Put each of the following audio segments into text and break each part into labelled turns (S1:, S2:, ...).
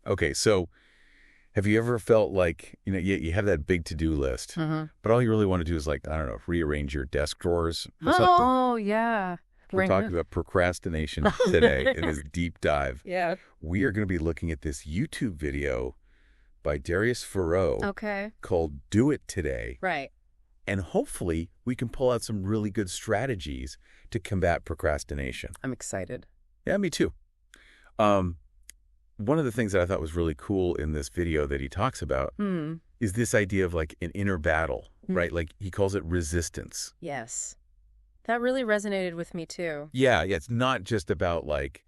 S1: Okay, so have you ever felt like, you have that big to-do list, but all you really want to do is like, I don't know, rearrange your desk drawers or something?
S2: Oh, yeah.
S1: We're talking about procrastination today in this deep dive.
S2: Yeah.
S1: We are going to be looking at this YouTube video by Darius Farrow called Do It Today.
S2: Right.
S1: And hopefully we can pull out some really good strategies to combat procrastination.
S2: I'm excited.
S1: Yeah, me too. One of the things that I thought was really cool in this video that he talks about is this idea of like an inner battle, right? Like he calls it resistance.
S2: Yes. That really resonated with me too.
S1: Yeah, it's not just about like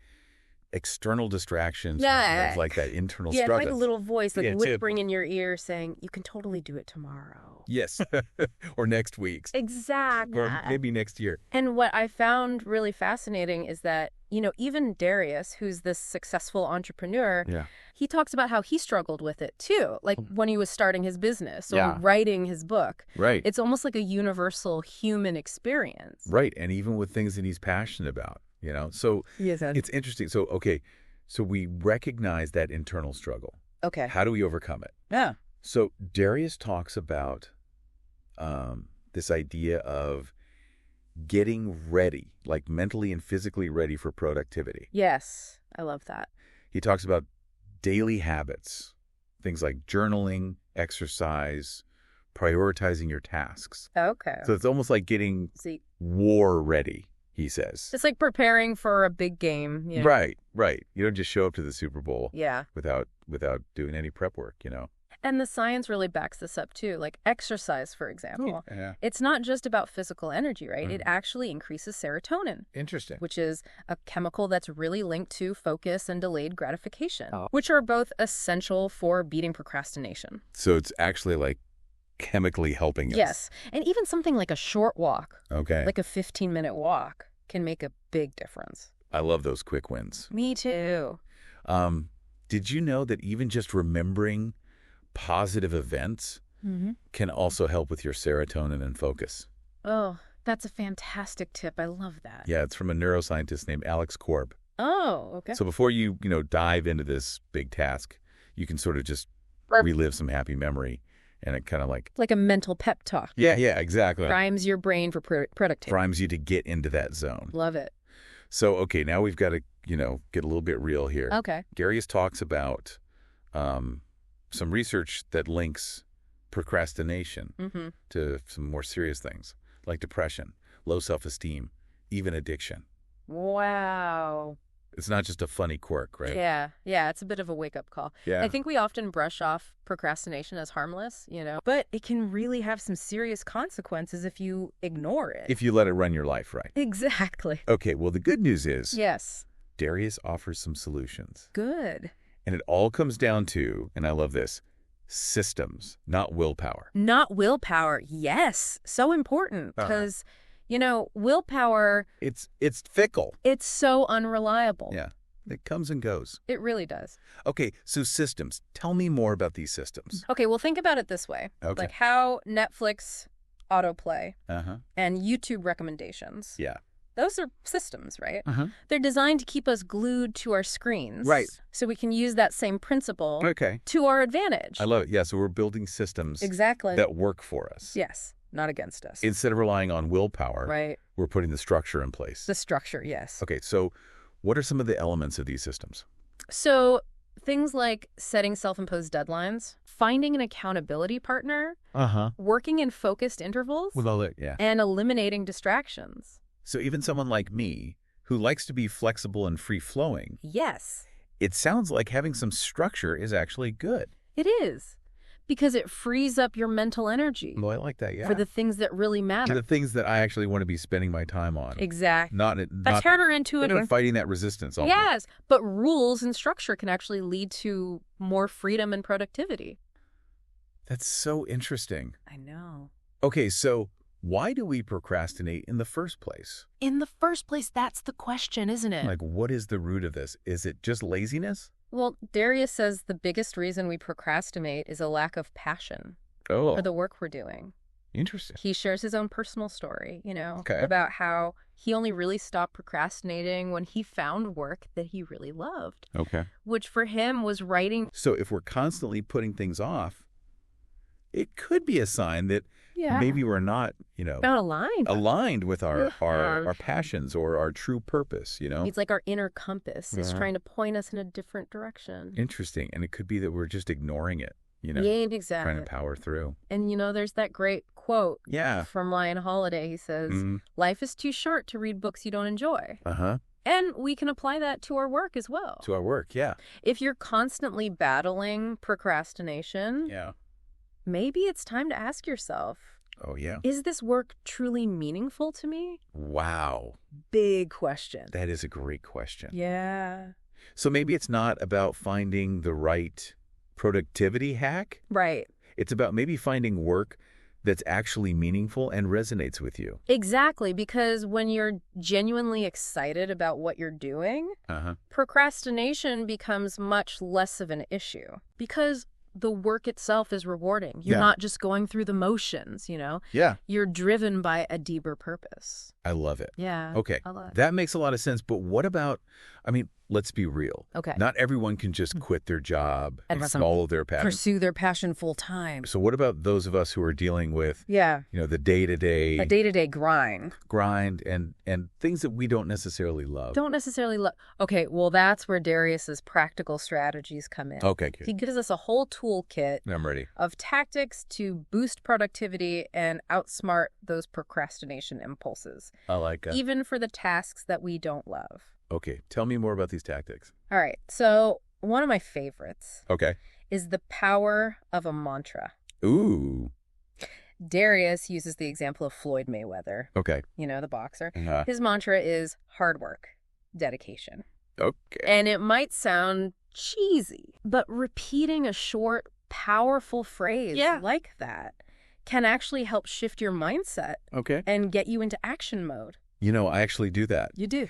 S1: external distractions, it's like that internal struggle.
S2: Yeah, it's like a little voice like whispering in your ear saying, you can totally do it tomorrow.
S1: Yes, or next week.
S2: Exactly.
S1: Or maybe next year.
S2: And what I found really fascinating is that, even Darius, who's this successful entrepreneur, he talks about how he struggled with it too, like when he was starting his business or writing his book.
S1: Right.
S2: It's almost like a universal human experience.
S1: Right, and even with things that he's passionate about. So it's interesting. So, so we recognize that internal struggle.
S2: Okay.
S1: How do we overcome it?
S2: Yeah.
S1: So Darius talks about this idea of getting ready, like mentally and physically ready for productivity.
S2: Yes, I love that.
S1: He talks about daily habits, things like journaling, exercise, prioritizing your tasks.
S2: Okay.
S1: So it's almost like getting war ready. He says.
S2: It's like preparing for a big game.
S1: Right. You don't just show up to the Super Bowl without doing any prep work,
S2: And the science really backs this up too. Like exercise, for example. It's not just about physical energy, right? It actually increases serotonin.
S1: Interesting.
S2: Which is a chemical that's really linked to focus and delayed gratification, which are both essential for beating procrastination.
S1: So it's actually like chemically helping us.
S2: Yes. And even something like a short walk,
S1: like
S2: a 15-minute walk, can make a big difference.
S1: I love those quick wins.
S2: Me too.
S1: Did you know that even just remembering positive events can also help with your serotonin and focus?
S2: Oh, that's a fantastic tip. I love that.
S1: Yeah, it's from a neuroscientist named Alex Korb.
S2: Oh, okay.
S1: So before you, dive into this big task, you can sort of just relive some happy memory. And it kind of like
S2: a mental pep talk.
S1: Yeah, exactly.
S2: Primes your brain for productivity.
S1: Primes you to get into that zone.
S2: Love it.
S1: So, now we've got to, get a little bit real here.
S2: Okay.
S1: Darius talks about some research that links procrastination to some more serious things like depression, low self-esteem, even addiction.
S2: Wow.
S1: It's not just a funny quirk, right?
S2: Yeah, it's a bit of a wake-up call.
S1: Yeah.
S2: I think we often brush off procrastination as harmless, but it can really have some serious consequences if you ignore it.
S1: If you let it run your life, right?
S2: Exactly.
S1: Okay, well, the good news is
S2: Darius
S1: offers some solutions.
S2: Good.
S1: And it all comes down to, and I love this, systems, not willpower.
S2: Not willpower, yes. So important, because... willpower...
S1: It's fickle.
S2: It's so unreliable.
S1: Yeah, it comes and goes.
S2: It really does.
S1: Okay, so systems. Tell me more about these systems.
S2: Okay, well, think about it this way.
S1: Okay.
S2: Like how Netflix autoplay and YouTube recommendations.
S1: Yeah.
S2: Those are systems, right? They're designed to keep us glued to our screens.
S1: Right.
S2: So we can use that same principle to our advantage.
S1: I love it. Yeah, so we're building systems that work for us.
S2: Yes. Not against us.
S1: Instead of relying on willpower, we're putting the structure in place.
S2: The structure, yes.
S1: Okay, so what are some of the elements of these systems?
S2: So things like setting self-imposed deadlines, finding an accountability partner, working in focused intervals, and eliminating distractions.
S1: So even someone like me, who likes to be flexible and free-flowing,
S2: yes,
S1: it sounds like having some structure is actually good.
S2: It is. Because it frees up your mental energy.
S1: Well, I like that,
S2: for the things that really matter.
S1: The things that I actually want to be spending my time on.
S2: Exactly.
S1: Not
S2: counterintuitive.
S1: Not fighting that resistance. Almost.
S2: Yes, but rules and structure can actually lead to more freedom and productivity.
S1: That's so interesting.
S2: I know.
S1: Okay, so why do we procrastinate in the first place?
S2: In the first place, that's the question, isn't it?
S1: Like, what is the root of this? Is it just laziness?
S2: Well, Darius says the biggest reason we procrastinate is a lack of passion for the work we're doing.
S1: Interesting.
S2: He shares his own personal story,
S1: Okay.
S2: about how he only really stopped procrastinating when he found work that he really loved.
S1: Okay.
S2: Which for him was writing.
S1: So if we're constantly putting things off, it could be a sign that maybe we're not,
S2: Not aligned
S1: with our passions or our true purpose,
S2: It's like our inner compass is trying to point us in a different direction.
S1: Interesting. And it could be that we're just ignoring it,
S2: Yeah, exactly.
S1: trying to power through.
S2: And, there's that great quote
S1: Yeah.
S2: from Ryan Holiday. He says, life is too short to read books you don't enjoy.
S1: Uh-huh.
S2: And we can apply that to our work as well.
S1: To our work, yeah.
S2: If you're constantly battling procrastination, maybe it's time to ask yourself,
S1: oh, yeah.
S2: Is this work truly meaningful to me?
S1: Wow.
S2: Big question.
S1: That is a great question.
S2: Yeah.
S1: So maybe it's not about finding the right productivity hack.
S2: Right.
S1: It's about maybe finding work that's actually meaningful and resonates with you.
S2: Exactly, because when you're genuinely excited about what you're doing, procrastination becomes much less of an issue because the work itself is rewarding. You're not just going through the motions,
S1: Yeah.
S2: You're driven by a deeper purpose.
S1: I love it.
S2: Yeah.
S1: Okay. That makes a lot of sense. But what about, let's be real.
S2: Okay.
S1: Not everyone can just quit their job and follow their passion.
S2: Pursue their passion full time.
S1: So what about those of us who are dealing with, the day-to-day.
S2: A day-to-day grind.
S1: And things that we don't necessarily love.
S2: Okay, well, that's where Darius's practical strategies come in.
S1: Okay, good.
S2: He gives us a whole toolkit
S1: I'm ready.
S2: of tactics to boost productivity and outsmart those procrastination impulses.
S1: I like it.
S2: Even for the tasks that we don't love.
S1: Okay, tell me more about these tactics.
S2: All right, so one of my favorites
S1: is
S2: the power of a mantra.
S1: Ooh.
S2: Darius uses the example of Floyd Mayweather.
S1: Okay.
S2: The boxer.
S1: Uh-huh.
S2: His mantra is hard work, dedication.
S1: Okay.
S2: And it might sound cheesy, but repeating a short, powerful phrase like that can actually help shift your mindset and get you into action mode.
S1: I actually do that.
S2: You do?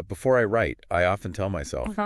S1: Before I write, I often tell myself,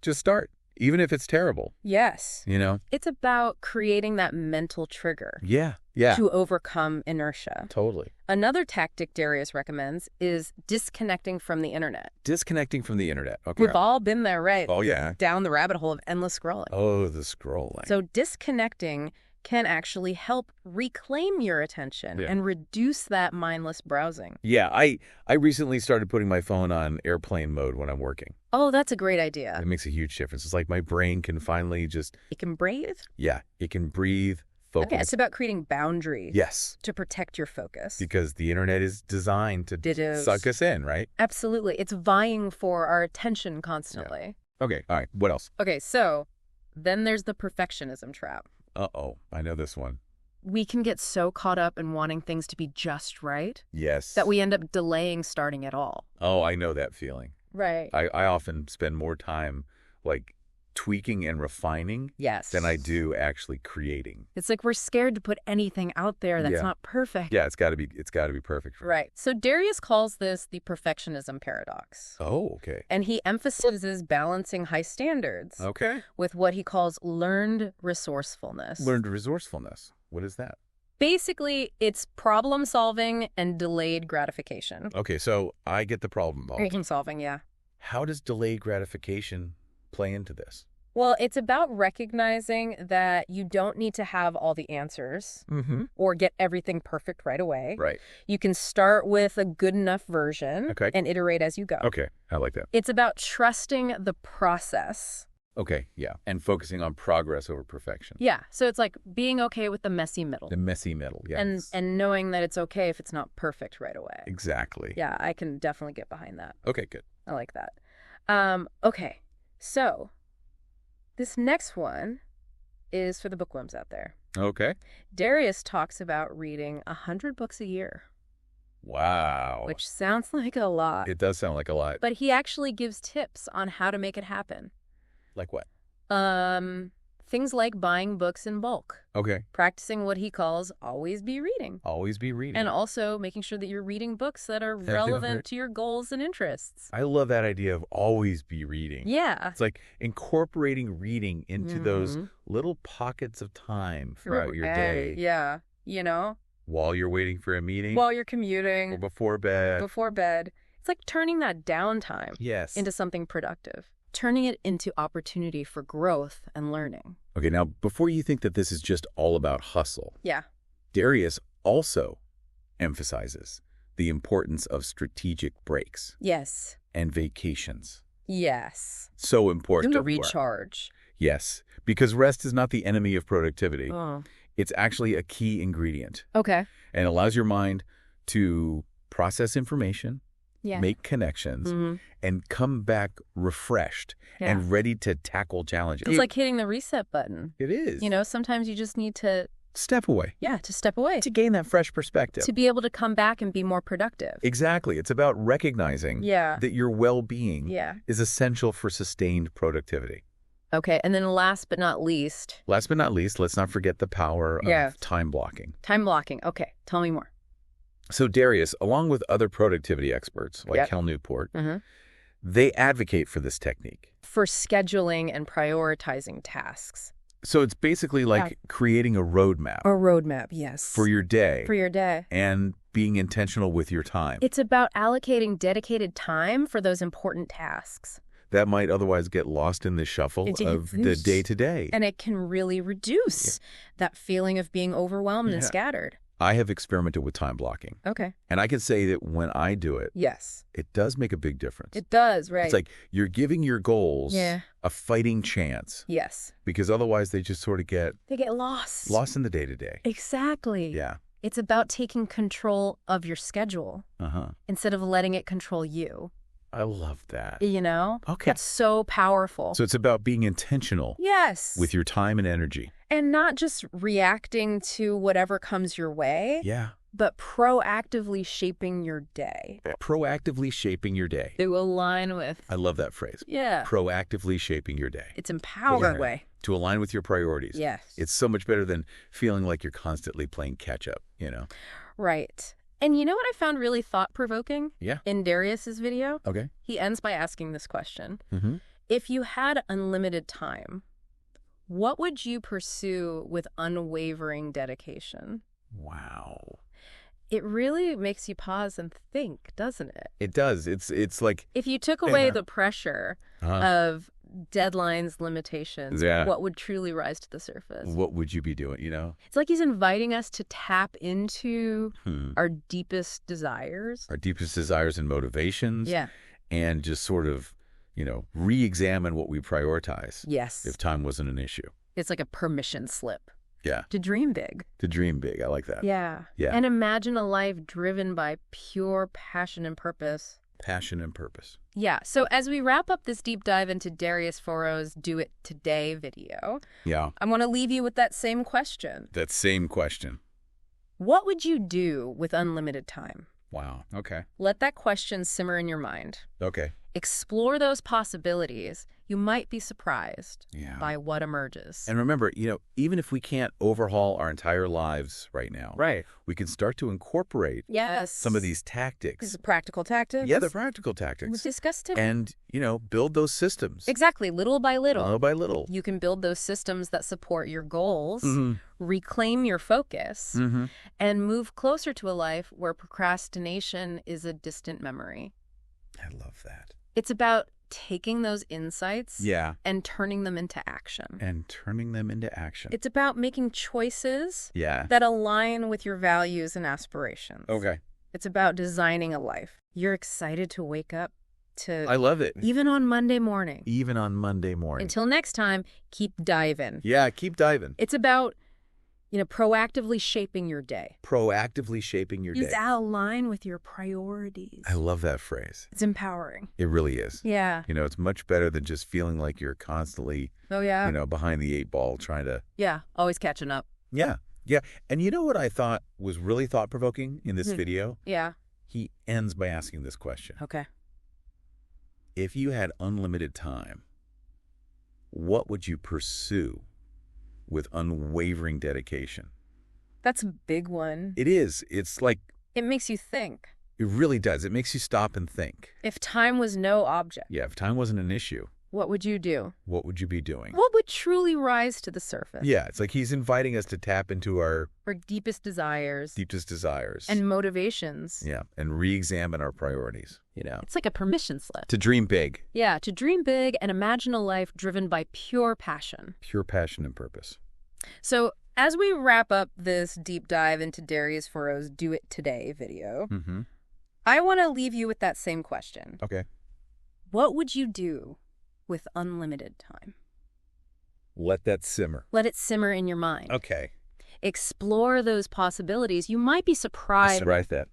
S1: just start, even if it's terrible.
S2: Yes. It's about creating that mental trigger.
S1: Yeah.
S2: To overcome inertia.
S1: Totally.
S2: Another tactic Darius recommends is disconnecting from the internet.
S1: Disconnecting from the internet. Okay.
S2: We've all been there, right?
S1: Oh, yeah.
S2: Down the rabbit hole of endless scrolling.
S1: Oh, the scrolling.
S2: So disconnecting can actually help reclaim your attention and reduce that mindless browsing.
S1: Yeah, I recently started putting my phone on airplane mode when I'm working.
S2: Oh, that's a great idea.
S1: It makes a huge difference. It's like my brain can finally
S2: It can breathe?
S1: Yeah, it can breathe, focus.
S2: Okay, it's about creating boundaries.
S1: Yes.
S2: To protect your focus.
S1: Because the internet is designed to suck us in, right?
S2: Absolutely. It's vying for our attention constantly.
S1: Yeah. Okay, all right. What else?
S2: Okay, so then there's the perfectionism trap.
S1: Uh-oh, I know this one.
S2: We can get so caught up in wanting things to be just right.
S1: Yes.
S2: That we end up delaying starting at all.
S1: Oh, I know that feeling.
S2: Right.
S1: I often spend more time, tweaking and refining than I do actually creating.
S2: It's like we're scared to put anything out there that's not perfect.
S1: Yeah, it's got to be perfect.
S2: Right. So Darius calls this the perfectionism paradox.
S1: Oh, okay.
S2: And he emphasizes balancing high standards with what he calls learned resourcefulness.
S1: Learned resourcefulness. What is that?
S2: Basically, it's problem solving and delayed gratification.
S1: Okay, so I get the problem involved.
S2: Problem solving, yeah.
S1: How does delayed gratification play into this?
S2: Well, it's about recognizing that you don't need to have all the answers or get everything perfect right away.
S1: Right.
S2: You can start with a good enough version and iterate as you go.
S1: Okay, I like that.
S2: It's about trusting the process.
S1: Okay, yeah. And focusing on progress over perfection.
S2: Yeah, so it's like being okay with the messy middle.
S1: The messy middle, yes.
S2: And knowing that it's okay if it's not perfect right away.
S1: Exactly.
S2: Yeah, I can definitely get behind that.
S1: Okay, good.
S2: I like that. Okay, so this next one is for the bookworms out there.
S1: Okay.
S2: Darius talks about reading 100 books a year.
S1: Wow.
S2: Which sounds like a lot.
S1: It does sound like a lot.
S2: But he actually gives tips on how to make it happen.
S1: Like what?
S2: Things like buying books in bulk.
S1: Okay.
S2: Practicing what he calls always be reading.
S1: Always be reading.
S2: And also making sure that you're reading books that are relevant to your goals and interests.
S1: I love that idea of always be reading.
S2: Yeah.
S1: It's like incorporating reading into those little pockets of time throughout your day.
S2: Yeah.
S1: While you're waiting for a meeting.
S2: While you're commuting.
S1: Or before bed.
S2: Before bed. It's like turning that downtime into something productive. Turning it into opportunity for growth and learning.
S1: Okay, now, before you think that this is just all about hustle.
S2: Yeah.
S1: Darius also emphasizes the importance of strategic breaks.
S2: Yes.
S1: And vacations.
S2: Yes.
S1: So important.
S2: To recharge.
S1: Yes, because rest is not the enemy of productivity. It's actually a key ingredient.
S2: Okay.
S1: And allows your mind to process information, make connections, and come back refreshed and ready to tackle challenges.
S2: It's like hitting the reset button.
S1: It is.
S2: You know, sometimes you just need to
S1: step away.
S2: Yeah, to step away.
S1: To gain that fresh perspective.
S2: To be able to come back and be more productive.
S1: Exactly. It's about recognizing that your well-being is essential for sustained productivity.
S2: Okay, and then last but not least,
S1: let's not forget the power of time blocking.
S2: Time blocking. Okay, tell me more.
S1: So Darius, along with other productivity experts like Cal Newport, they advocate for this technique.
S2: For scheduling and prioritizing tasks.
S1: So it's basically like creating a roadmap.
S2: A roadmap, yes.
S1: For your day.
S2: For your day.
S1: And being intentional with your time.
S2: It's about allocating dedicated time for those important tasks.
S1: That might otherwise get lost in the shuffle of the day-to-day.
S2: And it can really reduce that feeling of being overwhelmed and scattered.
S1: I have experimented with time blocking.
S2: Okay.
S1: And I can say that when I do it, it does make a big difference.
S2: It does, right.
S1: It's like you're giving your goals a fighting chance.
S2: Yes.
S1: Because otherwise they just sort of get...
S2: They get lost.
S1: Lost in the day-to-day.
S2: Exactly.
S1: Yeah.
S2: It's about taking control of your schedule instead of letting it control you.
S1: I love that.
S2: You know?
S1: Okay.
S2: That's so powerful.
S1: So it's about being intentional.
S2: Yes.
S1: With your time and energy.
S2: And not just reacting to whatever comes your way.
S1: Yeah.
S2: But proactively shaping your day.
S1: Proactively shaping your day.
S2: To align with.
S1: I love that phrase.
S2: Yeah.
S1: Proactively shaping your day.
S2: It's empowering way.
S1: To align with your priorities.
S2: Yes.
S1: It's so much better than feeling like you're constantly playing catch up, you know?
S2: Right. And you know what I found really thought-provoking?
S1: Yeah.
S2: In Darius's video?
S1: Okay.
S2: He ends by asking this question. If you had unlimited time, what would you pursue with unwavering dedication?
S1: Wow.
S2: It really makes you pause and think, doesn't it?
S1: It does. It's like...
S2: If you took away the pressure of deadlines, limitations, what would truly rise to the surface?
S1: What would you be doing, you know?
S2: It's like he's inviting us to tap into our deepest desires.
S1: Our deepest desires and motivations.
S2: Yeah.
S1: And just sort of, you know, re-examine what we prioritize.
S2: Yes.
S1: If time wasn't an issue.
S2: It's like a permission slip.
S1: Yeah.
S2: To dream big.
S1: To dream big. I like that.
S2: Yeah.
S1: Yeah.
S2: And imagine a life driven by pure passion and purpose.
S1: Passion and purpose.
S2: Yeah. So as we wrap up this deep dive into Darius Foro's Do It Today video, I want to leave you with that same question.
S1: That same question.
S2: What would you do with unlimited time?
S1: Wow. Okay.
S2: Let that question simmer in your mind.
S1: Okay.
S2: Explore those possibilities. You might be surprised by what emerges.
S1: And remember, you know, even if we can't overhaul our entire lives right now, we can start to incorporate some of these tactics.
S2: These are practical tactics.
S1: Yeah, they're practical tactics.
S2: We've discussed it.
S1: And, you know, build those systems.
S2: Exactly, little by little.
S1: Little by little.
S2: You can build those systems that support your goals, reclaim your focus, and move closer to a life where procrastination is a distant memory.
S1: I love that.
S2: It's about taking those insights and turning them into action. It's about making choices that align with your values and aspirations.
S1: Okay.
S2: It's about designing a life you're excited to wake up to.
S1: I love it.
S2: Even on Monday morning.
S1: Until
S2: next time, keep diving.
S1: Yeah, keep diving.
S2: It's about, you know, proactively shaping your day.
S1: It's
S2: align with your priorities.
S1: I love that phrase.
S2: It's empowering.
S1: It really is.
S2: Yeah.
S1: You know, it's much better than just feeling like you're constantly, you know, behind the 8 ball trying to...
S2: Yeah, always catching up.
S1: Yeah. And you know what I thought was really thought-provoking in this video?
S2: Yeah.
S1: He ends by asking this question.
S2: Okay.
S1: If you had unlimited time, what would you pursue with unwavering dedication?
S2: That's a big one.
S1: It is. It's like...
S2: It makes you think.
S1: It really does. It makes you stop and think.
S2: If time was no object.
S1: Yeah, if time wasn't an issue.
S2: What would you do?
S1: What would you be doing?
S2: What would truly rise to the surface?
S1: Yeah, it's like he's inviting us to tap into our
S2: deepest desires. And motivations.
S1: Yeah, and re-examine our priorities,
S2: It's like a permission slip.
S1: To dream big.
S2: Yeah, to dream big and imagine a life driven by pure passion.
S1: Pure passion and purpose.
S2: So as we wrap up this deep dive into Darius Foro's Do It Today video, I want to leave you with that same question.
S1: Okay.
S2: What would you do with unlimited time?
S1: Let that simmer.
S2: Let it simmer in your mind.
S1: Okay.
S2: Explore those possibilities. You might be surprised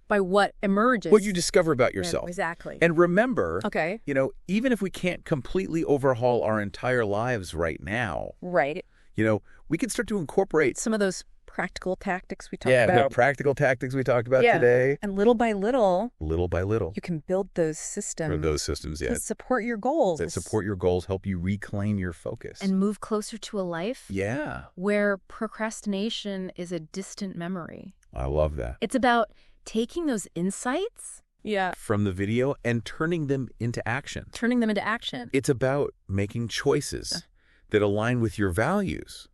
S2: by what emerges.
S1: What you discover about yourself.
S2: Yeah, exactly.
S1: And remember,
S2: okay,
S1: even if we can't completely overhaul our entire lives right now,
S2: right,
S1: we can start to incorporate
S2: some of those practical tactics we talked about.
S1: Yeah, the practical tactics we talked about today.
S2: And little by little,
S1: you
S2: can build those systems.
S1: To
S2: support your goals.
S1: That support your goals, help you reclaim your focus.
S2: And move closer to a life where procrastination is a distant memory.
S1: I love that.
S2: It's about taking those insights
S1: from the video and turning them into action. It's about making choices that align with your values.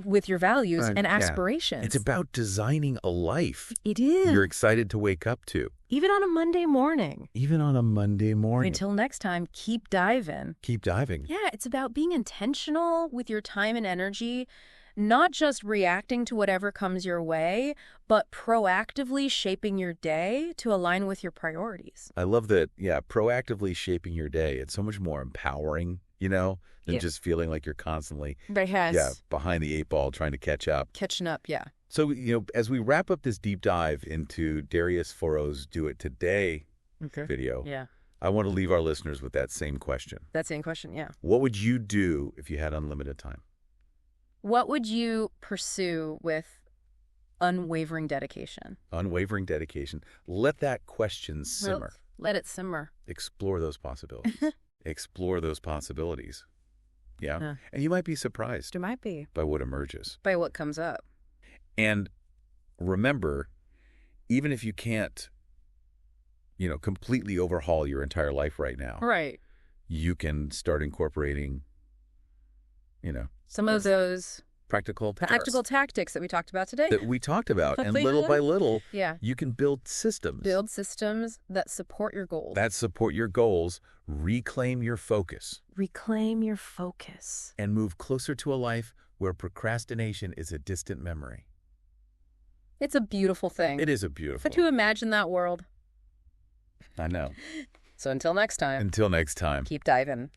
S2: And aspirations.
S1: It's about designing a life.
S2: It is.
S1: You're excited to wake up to.
S2: Even on a Monday morning.
S1: Until
S2: next time, keep diving. Yeah, it's about being intentional with your time and energy, not just reacting to whatever comes your way, but proactively shaping your day to align with your priorities.
S1: I love that, proactively shaping your day. It's so much more empowering, than just feeling like you're constantly behind the eight ball trying to catch up. So, as we wrap up this deep dive into Darius Foro's Do It Today video, I want to leave our listeners with that same question. What would you do if you had unlimited time?
S2: What would you pursue with unwavering dedication?
S1: Let that question simmer.
S2: Let it simmer.
S1: Explore those possibilities. Yeah. And you might be surprised. By what emerges.
S2: By what comes up.
S1: And remember, even if you can't, completely overhaul your entire life right now.
S2: Right.
S1: You can start incorporating,
S2: some of those
S1: practical
S2: tactics that we talked about today.
S1: And little by little, you can build systems.
S2: That support your goals.
S1: Reclaim your focus. And move closer to a life where procrastination is a distant memory.
S2: It's a beautiful thing.
S1: It is a beautiful
S2: But to imagine that world.
S1: I know.
S2: So until next time.
S1: Keep diving.